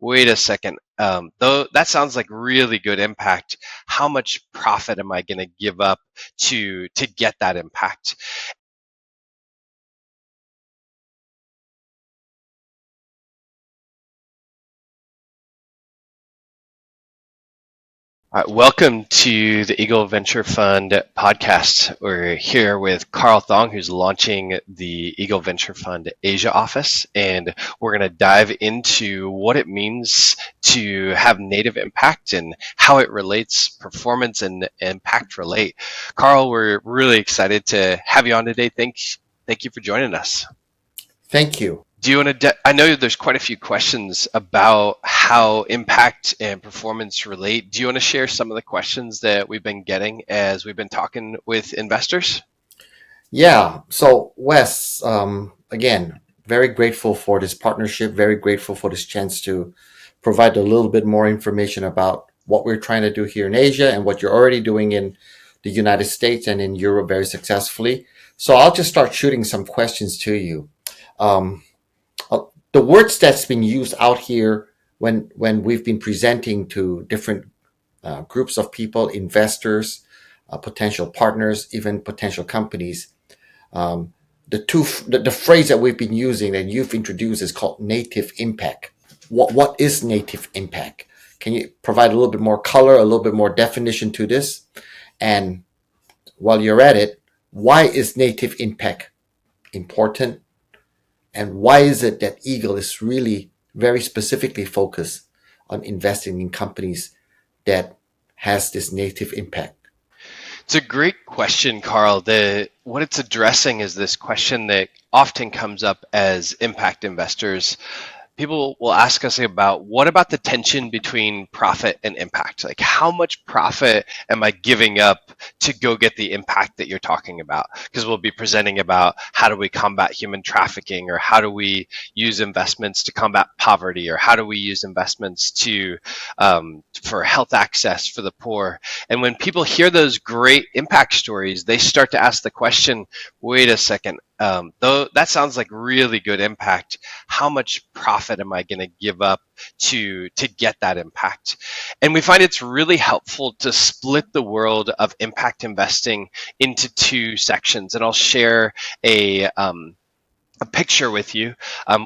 wait a second, though that sounds like really good impact. How much profit am I going to give up to get that impact? Welcome to the Eagle Venture Fund podcast. We're here with Carl Thong, who's launching the Eagle Venture Fund Asia office, and we're going to dive into what it means to have native impact and how it relates, performance and impact relate. Carl, we're really excited to have you on today. Thank you for joining us. Thank you. Do you want to? I know there's quite a few questions about how impact and performance relate. Do you want to share some of the questions that we've been getting as we've been talking with investors? Yeah. So, Wes, again, very grateful for this partnership, very grateful for this chance to provide a little bit more information about what we're trying to do here in Asia and what you're already doing in the United States and in Europe very successfully. So, I'll just start shooting some questions to you. Um, the words that's been used out here when we've been presenting to different groups of people, investors, potential partners, even potential companies. Um, the phrase that we've been using that you've introduced is called native impact. What is native impact? Can you provide a little bit more color, a little bit more definition to this? And while you're at it, why is native impact important? And why is it that Eagle is really very specifically focused on investing in companies that has this native impact? It's a great question, Carl. What it's addressing is this question that often comes up as impact investors. People will ask us about what about the tension between profit and impact? Like, how much profit am I giving up to go get the impact that you're talking about? Because we'll be presenting about how do we combat human trafficking, or how do we use investments to combat poverty, or how do we use investments to for health access for the poor. And when people hear those great impact stories, they start to ask the question, wait a second, though that sounds like really good impact, how much profit am I going to give up to get that impact? And we find it's really helpful to split the world of impact investing into two sections. And I'll share a picture with you.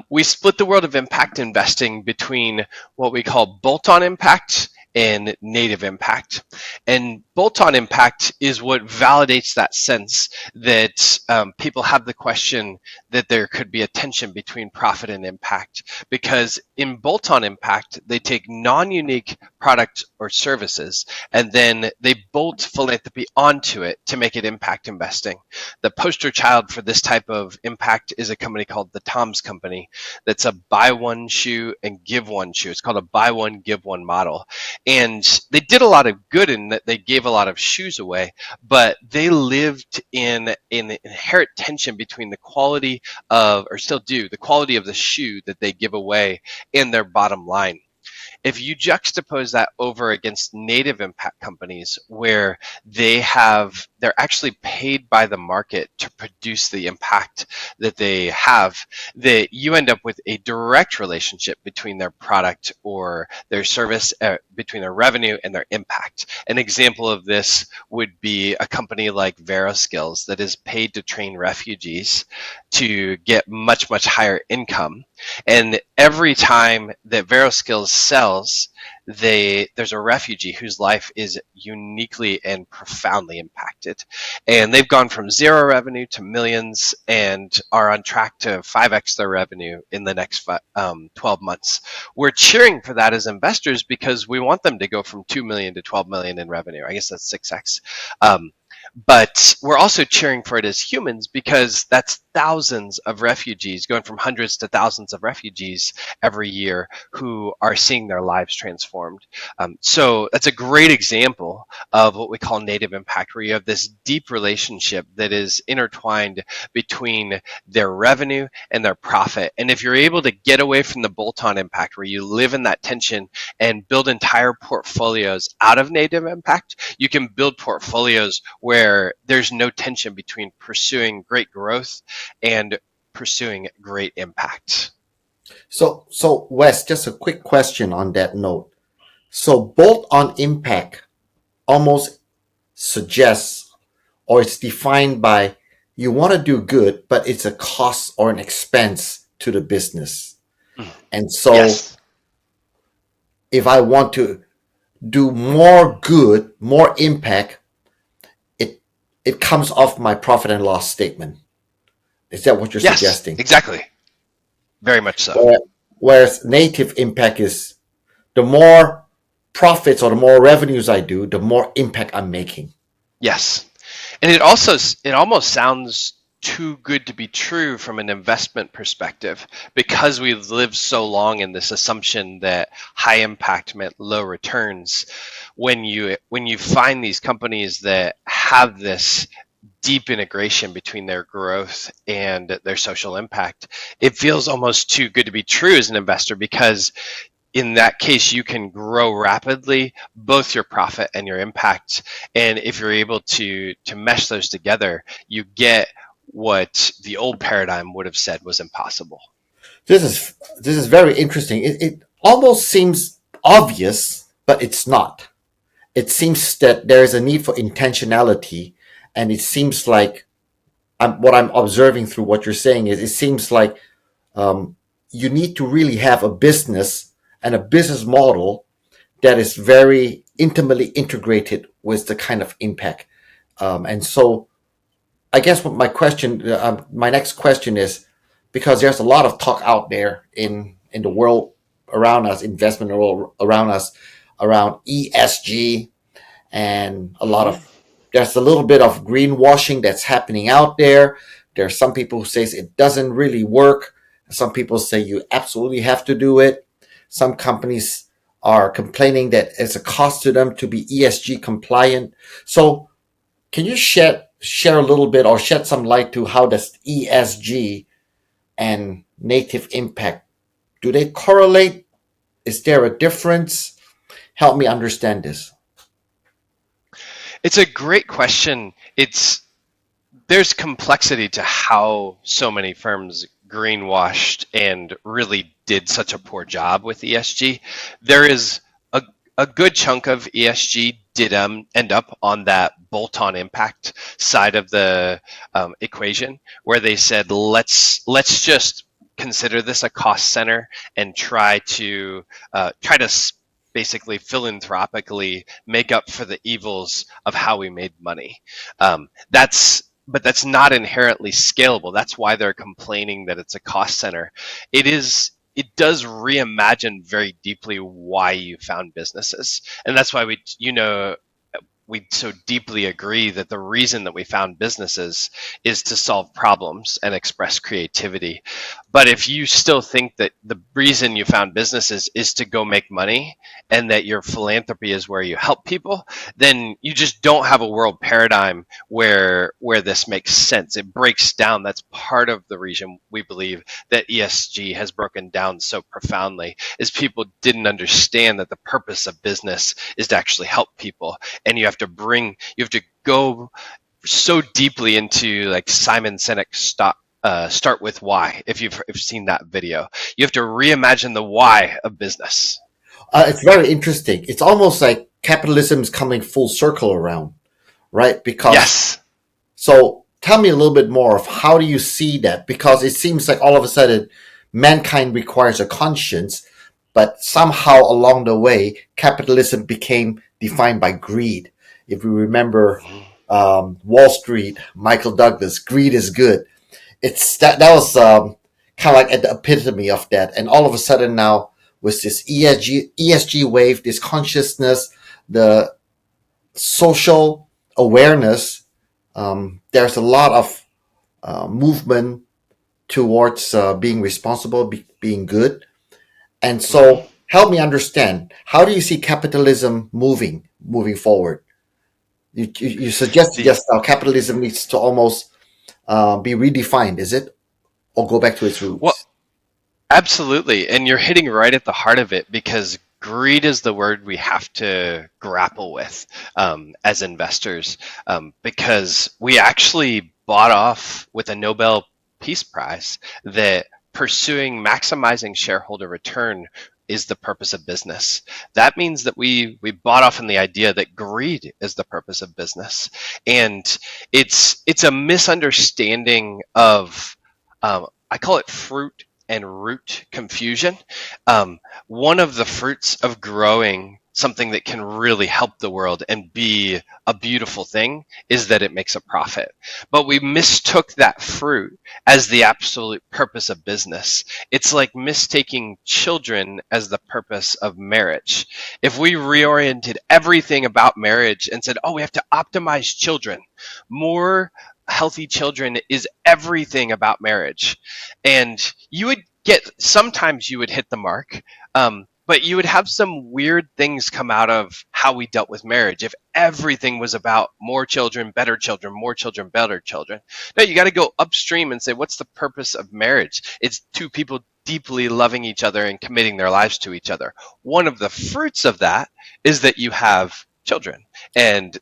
We split the world of impact investing between what we call bolt-on impact and native impact. And bolt-on impact is what validates that sense that people have the question that there could be a tension between profit and impact. Because in bolt-on impact, they take non-unique products or services, and then they bolt philanthropy onto it to make it impact investing. The poster child for this type of impact is a company called the Tom's Company. That's a buy one shoe and give one shoe. It's called a buy one, give one model. And they did a lot of good in that they gave a lot of shoes away, but they lived in an inherent tension between the quality of, or still do, the quality of the shoe that they give away and their bottom line. If you juxtapose that over against native impact companies where they're actually paid by the market to produce the impact that they have, that you end up with a direct relationship between their product or their service, between their revenue and their impact. An example of this would be a company like VeraSkills that is paid to train refugees to get much, much higher income. And every time that VeraSkills sells, there's a refugee whose life is uniquely and profoundly impacted. And they've gone from zero revenue to millions and are on track to 5x their revenue in the next 12 months. We're cheering for that as investors because we want them to go from 2 million to 12 million in revenue. I guess that's 6x. But we're also cheering for it as humans because that's thousands of refugees, going from hundreds to thousands of refugees every year who are seeing their lives transformed. So that's a great example of what we call native impact, where you have this deep relationship that is intertwined between their revenue and their profit. And if you're able to get away from the bolt-on impact, where you live in that tension and build entire portfolios out of native impact, you can build portfolios where there's no tension between pursuing great growth and pursuing great impact. So Wes, just a quick question on that note. So bolt-on impact almost suggests, or it's defined by, you want to do good, but it's a cost or an expense to the business. Mm. And so Yes. if I want to do more good, more impact, it it comes off my profit and loss statement. Is that what you're Yes, suggesting? exactly. Very much so. Whereas native impact is, the more profits or the more revenues I do, the more impact I'm making. Yes. And it almost sounds too good to be true from an investment perspective because we've lived so long in this assumption that high impact meant low returns. When you find these companies that have this deep integration between their growth and their social impact, it feels almost too good to be true as an investor because in that case you can grow rapidly both your profit and your impact, and if you're able to mesh those together you get what the old paradigm would have said was impossible. This is very interesting. It almost seems obvious, but it's not. It seems that there is a need for intentionality, and it seems like, what I'm observing through what you're saying is, it seems like um, you need to really have a business and a business model that is very intimately integrated with the kind of impact. And so, I guess what my next question is, because there's a lot of talk out there in the world around us, investment world around us, around ESG, and a lot Hmm. of, there's a little bit of greenwashing that's happening out there. There's some people who says it doesn't really work. Some people say you absolutely have to do it. Some companies are complaining that it's a cost to them to be ESG compliant. So can you share a little bit, or shed some light to how does ESG and native impact, do they correlate? Is there a difference? Help me understand this. It's a great question. It's There's complexity to how so many firms greenwashed and really did such a poor job with ESG. There is a, a good chunk of ESG did end up on that bolt-on impact side of the equation, where they said let's just consider this a cost center and try to basically philanthropically make up for the evils of how we made money. That's not inherently scalable. That's why they're complaining that it's a cost center. It does reimagine very deeply why you found businesses, and that's why we so deeply agree that the reason that we found businesses is to solve problems and express creativity. But if you still think that the reason you found businesses is to go make money and that your philanthropy is where you help people, then you just don't have a world paradigm where this makes sense. It breaks down. That's part of the reason we believe that ESG has broken down so profoundly is people didn't understand that the purpose of business is to actually help people, and you have to go so deeply into like Simon Sinek start with why. If you've seen that video, you have to reimagine the why of business. It's very interesting. It's almost like capitalism is coming full circle around, right? Because, Yes. so tell me a little bit more of how do you see that? Because it seems like all of a sudden mankind requires a conscience, but somehow along the way, capitalism became defined by greed. If we remember Wall Street, Michael Douglas, greed is good. It's that was kind of like at the epitome of that. And all of a sudden now, with this ESG wave, this consciousness, the social awareness, there's a lot of movement towards being responsible, being good. And Hmm. so, help me understand, how do you see capitalism moving forward? You suggested The just now capitalism needs to almost be redefined, is it, or go back to its well, roots? absolutely, and you're hitting right at the heart of it because greed is the word we have to grapple with as investors, because we actually bought off with a Nobel Peace Prize that pursuing maximizing shareholder return is the purpose of business. That means that we bought off on the idea that greed is the purpose of business, and it's a misunderstanding of I call it fruit and root confusion. One of the fruits of growing something that can really help the world and be a beautiful thing is that it makes a profit. But we mistook that fruit as the absolute purpose of business. It's like mistaking children as the purpose of marriage. If we reoriented everything about marriage and said, oh, we have to optimize children, more healthy children is everything about marriage. And you would get, sometimes you would hit the mark. But you would have some weird things come out of how we dealt with marriage if everything was about more children, better children, more children, better children. No, you got to go upstream and say, what's the purpose of marriage? It's two people deeply loving each other and committing their lives to each other. One of the fruits of that is that you have children and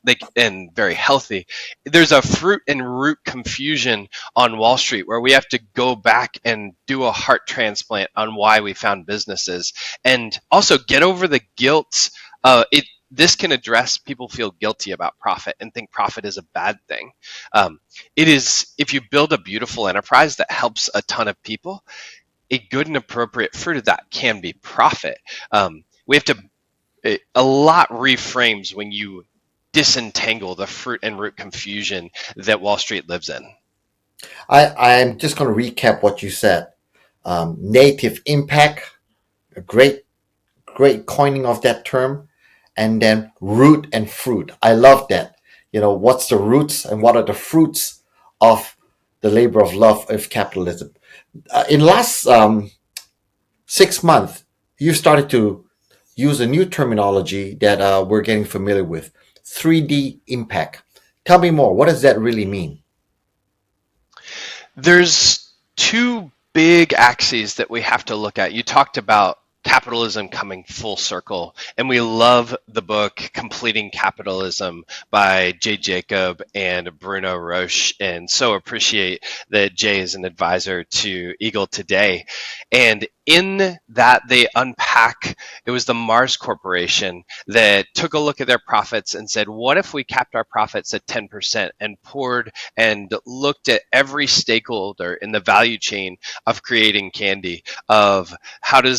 very healthy. There's a fruit and root confusion on Wall Street where we have to go back and do a heart transplant on why we found businesses, and also get over the guilt. This can address people feel guilty about profit and think profit is a bad thing. It is, if you build a beautiful enterprise that helps a ton of people, a good and appropriate fruit of that can be profit. We have to, a lot reframes when you disentangle the fruit and root confusion that Wall Street lives in. I'm just going to recap what you said. Native impact, a great coining of that term, and then root and fruit. I love that. What's the roots and what are the fruits of the labor of love of capitalism? In last 6 months, you started to use a new terminology that we're getting familiar with: 3D impact. Tell me more. What does that really mean? There's two big axes that we have to look at. You talked about capitalism coming full circle, and we love the book Completing Capitalism by Jay Jacob and Bruno Roche, and so appreciate that Jay is an advisor to Eagle today. And in that, they unpack, it was the Mars Corporation that took a look at their profits and said, what if we capped our profits at 10% and poured and looked at every stakeholder in the value chain of creating candy, of how do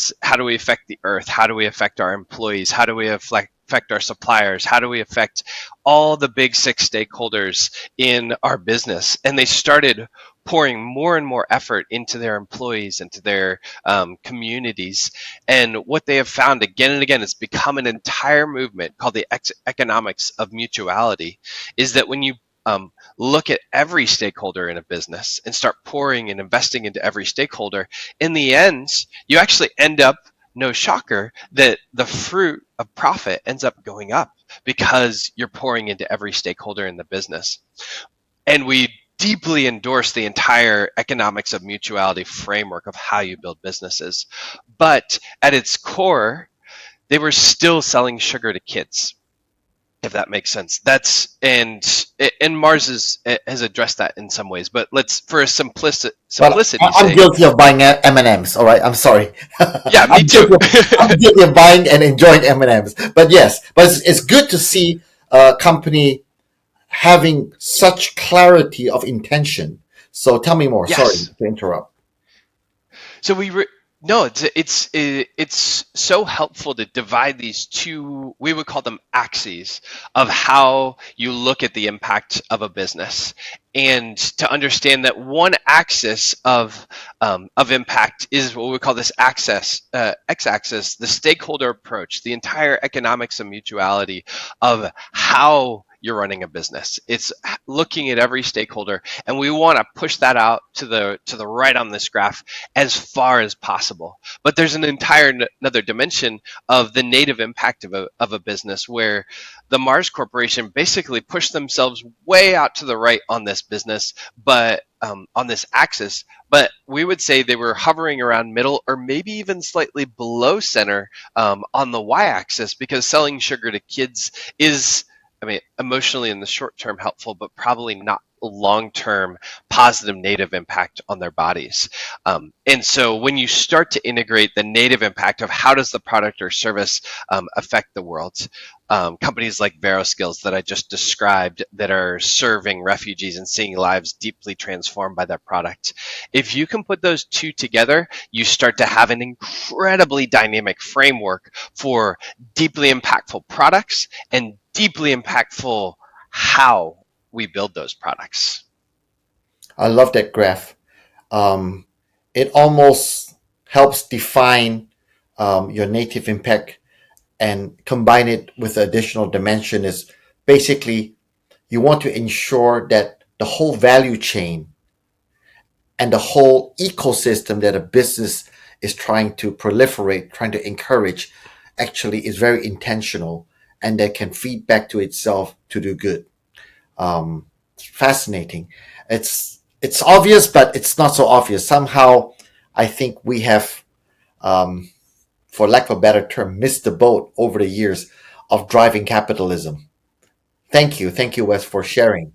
we affect the earth, how do we affect our employees, how do we affect our suppliers, how do we affect all the big six stakeholders in our business. And they started pouring more and more effort into their employees, into their communities. And what they have found again and again, it's become an entire movement called the economics of mutuality, is that when you look at every stakeholder in a business and start pouring and investing into every stakeholder, in the end, you actually end up, no shocker, that the fruit of profit ends up going up because you're pouring into every stakeholder in the business. And we deeply endorse the entire economics of mutuality framework of how you build businesses. But at its core, they were still selling sugar to kids, if that makes sense. And Mars has addressed that in some ways, but let's, for a Well, simplicity's I'm sake. guilty of buying M&Ms. All right, I'm sorry. Yeah, me too. I'm guilty of buying and enjoying M&Ms. But yes, it's good to see a company having such clarity of intention. So tell me more. Sorry Yes. to interrupt. So no, it's so helpful to divide these two, we would call them axes, of how you look at the impact of a business, and to understand that one axis of impact is what we call this x-axis, the stakeholder approach, the entire economics of mutuality of how you're running a business. It's looking at every stakeholder, and we want to push that out to the right on this graph as far as possible. But there's an entire another dimension of the native impact of a business, where the Mars Corporation basically pushed themselves way out to the right on this business, but on this axis. But we would say they were hovering around middle, or maybe even slightly below center on the y-axis, because selling sugar to kids is, I mean, emotionally in the short term helpful, but probably not long-term positive native impact on their bodies. And so when you start to integrate the native impact of how does the product or service affect the world, companies like VeroSkills that I just described that are serving refugees and seeing lives deeply transformed by their product. If you can put those two together, you start to have an incredibly dynamic framework for deeply impactful products and deeply impactful how we build those products. I love that graph. Um, it almost helps define your native impact and combine it with the additional dimension is basically you want to ensure that the whole value chain and the whole ecosystem that a business is trying to proliferate, trying to encourage, actually is very intentional and that can feed back to itself to do good. Fascinating. It's obvious, but it's not so obvious. Somehow, I think we have, for lack of a better term, missed the boat over the years of driving capitalism. Thank you, Wes, for sharing.